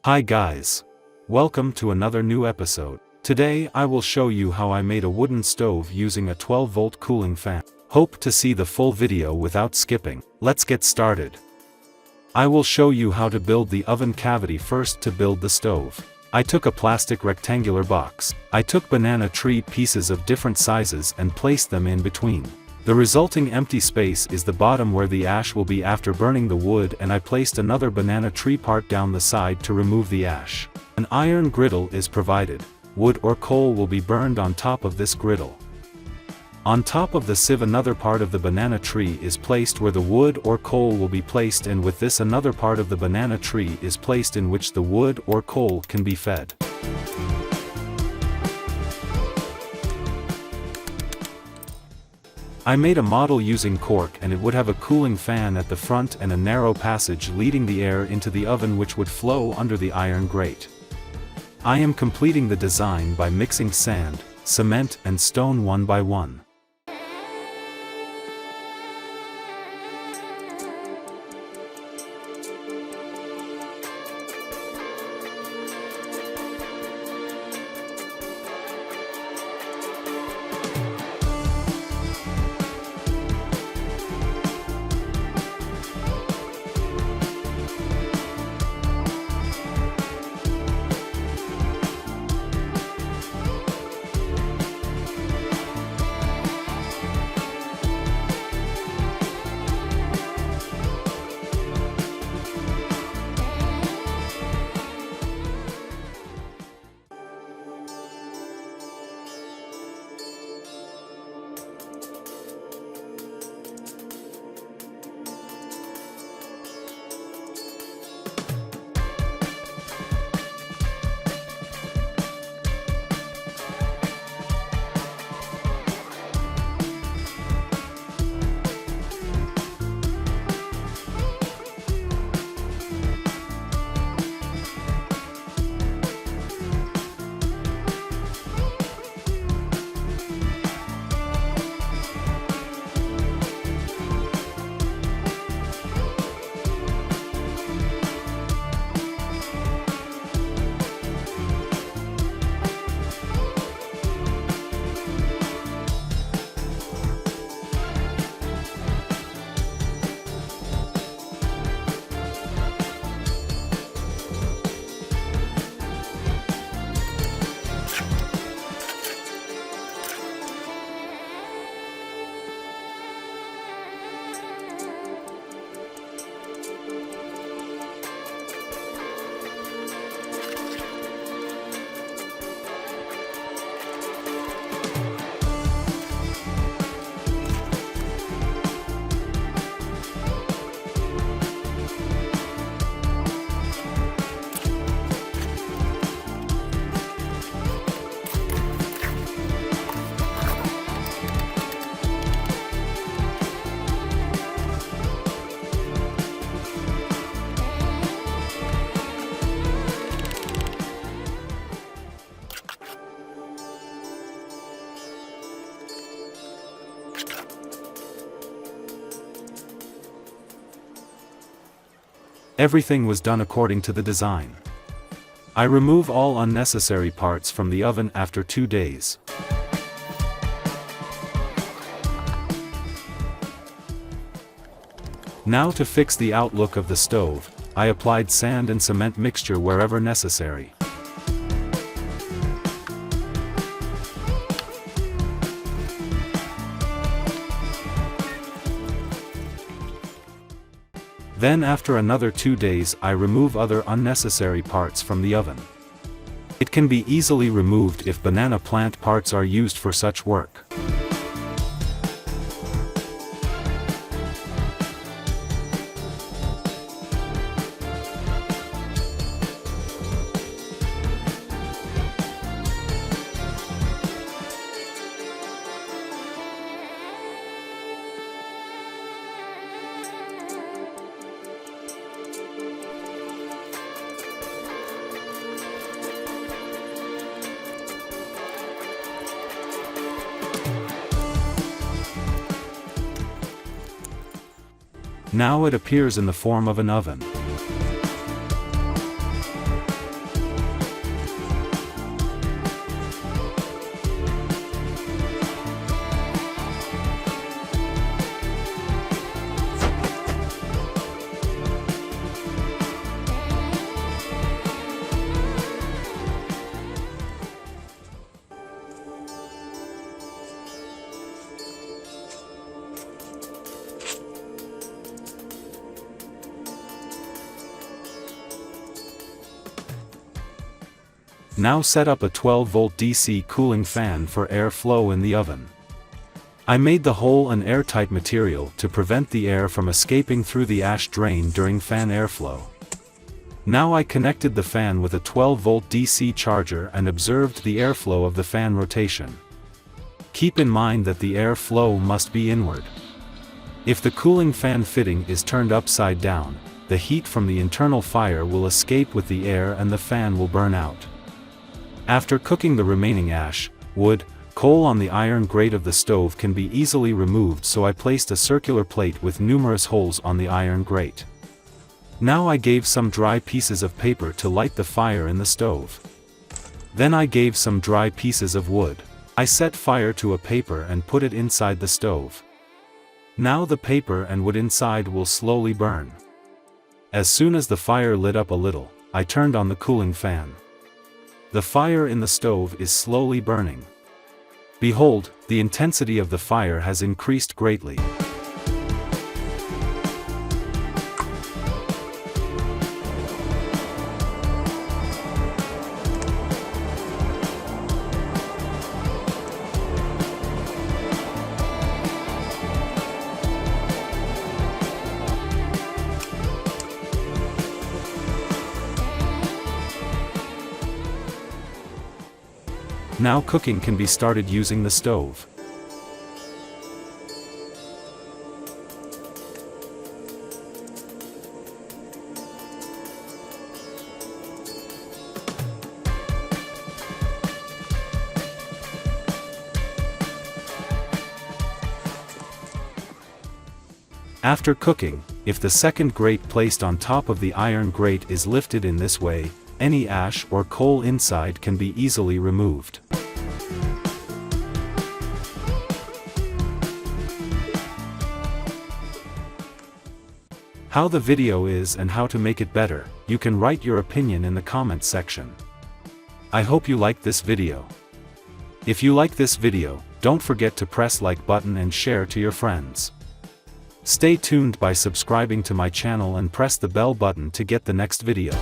Hi guys. Welcome to another new episode. Today I will show you how I made a wooden stove using a 12-volt cooling fan. Hope to see the full video without skipping. Let's get started. I will show you how to build the oven cavity first. To build the stove, I took a plastic rectangular box. I took banana tree pieces of different sizes and placed them in between. The resulting empty space is the bottom where the ash will be after burning the wood, and I placed another banana tree part down the side to remove the ash. An iron griddle is provided. Wood or coal will be burned on top of this griddle. On top of the sieve another part of the banana tree is placed where the wood or coal will be placed, and with this another part of the banana tree is placed in which the wood or coal can be fed. I made a model using cork, and it would have a cooling fan at the front and a narrow passage leading the air into the oven which would flow under the iron grate. I am completing the design by mixing sand, cement and stone one by one. Everything was done according to the design. I remove all unnecessary parts from the oven after 2 days. Now to fix the outlook of the stove, I applied sand and cement mixture wherever necessary. Then after another 2 days I remove other unnecessary parts from the oven. It can be easily removed if banana plant parts are used for such work. Now it appears in the form of an oven. Now set up a 12-volt DC cooling fan for air flow in the oven. I made the hole an airtight material to prevent the air from escaping through the ash drain during fan airflow. Now I connected the fan with a 12-volt DC charger and observed the airflow of the fan rotation. Keep in mind that the air flow must be inward. If the cooling fan fitting is turned upside down, the heat from the internal fire will escape with the air and the fan will burn out. After cooking the remaining ash, wood, coal on the iron grate of the stove can be easily removed, so I placed a circular plate with numerous holes on the iron grate. Now I gave some dry pieces of paper to light the fire in the stove. Then I gave some dry pieces of wood. I set fire to a paper and put it inside the stove. Now the paper and wood inside will slowly burn. As soon as the fire lit up a little, I turned on the cooling fan. The fire in the stove is slowly burning. Behold, the intensity of the fire has increased greatly. Now cooking can be started using the stove. After cooking, if the second grate placed on top of the iron grate is lifted in this way, any ash or coal inside can be easily removed. How the video is and how to make it better, you can write your opinion in the comments section. I hope you liked this video. If you like this video, don't forget to press like button and share to your friends. Stay tuned by subscribing to my channel and press the bell button to get the next video.